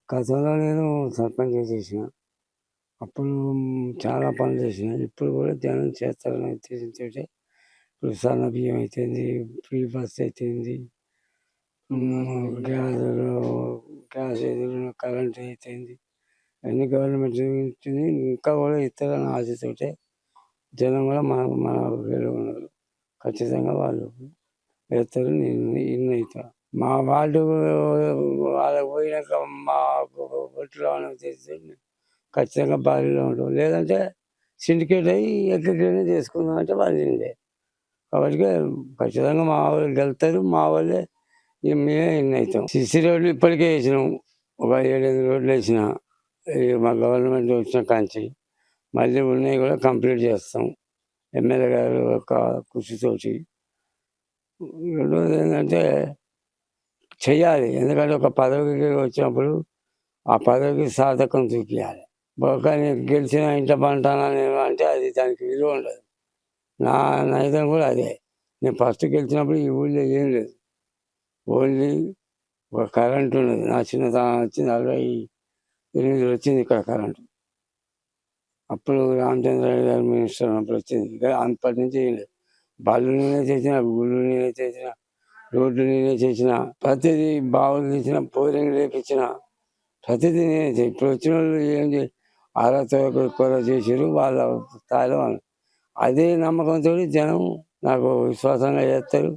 గతంలో నేను సర్పంచ్‌గా చేసిన. అప్పుడు చాలా పనులు చేసిన. ఇప్పుడు కూడా జనం చేస్తారనే ఉద్దేశంతోటి ఇప్పుడు సన్న బియ్యం అయితేంది, ఫ్రీ బస్ అయితేంది, గ్యాసులు గ్యాస్ ఎదురు కరెంట్ అయితేంది, అన్ని గవర్నమెంట్ ఇచ్చింది. ఇంకా కూడా ఇస్తారన్న ఆశతోటే జనం కూడా మన మన ఊళ్ళో ఉన్నారు. ఖచ్చితంగా వాళ్ళు వేస్తారు. నేను ఇన్ని అవుతా. మా వార్డు వాళ్ళకి పోయినాక మాకు ఒట్లో చేస్తే ఖచ్చితంగా బాడీలో ఉంటాం. లేదంటే సిండికేట్ అయ్యి ఎక్కడికైనా చేసుకుందాం అంటే వాళ్ళే. కాబట్టి ఖచ్చితంగా మా వాళ్ళు గెలుస్తారు. మా వాళ్ళే మేమే ఇన్ని అవుతాం. సిసి రోడ్లు ఇప్పటికే వేసినాం. ఒక 7-8 రోడ్లు వేసిన మా గవర్నమెంట్ వచ్చిన కాంచి. మళ్ళీ ఉన్నాయి కూడా కంప్లీట్ చేస్తాం. ఎమ్మెల్యే గారు యొక్క కృషితోటి. రెండోది ఏంటంటే చెయ్యాలి. ఎందుకంటే ఒక పదవికి వచ్చినప్పుడు ఆ పదవికి సార్థకం చూపించాలి. కానీ గెలిచిన ఇంట పంటానని అంటే అది దానికి విలువ ఉండదు. నా నైజం కూడా అదే. నేను ఫస్ట్ గెలిచినప్పుడు ఈ ఊళ్ళో ఏం లేదు. ఓన్లీ ఒక కరెంట్ ఉన్నది. నా చిన్నతనం వచ్చి 48 వచ్చింది ఇక్కడ కరెంటు. అప్పుడు రామచంద్రరావు గారు మినిస్టర్ ఉన్నప్పుడు వచ్చింది. అప్పటి నుంచి ఏం లేదు. బళ్ళు నేనే చేసిన, గుళ్ళు నేనే చేసిన, రోడ్లు నేనే చేసిన, ప్రతిదీ బావులు తీసిన, బోరింగ్ లేపించిన, ప్రతిదీ నేనే చేసిన. ఇప్పుడు వచ్చిన వాళ్ళు ఏం అర్హత ఎక్కువ చేసారు. వాళ్ళ స్థాయిలో అదే నమ్మకంతో జనం నాకు విశ్వాసంగా చేస్తారు.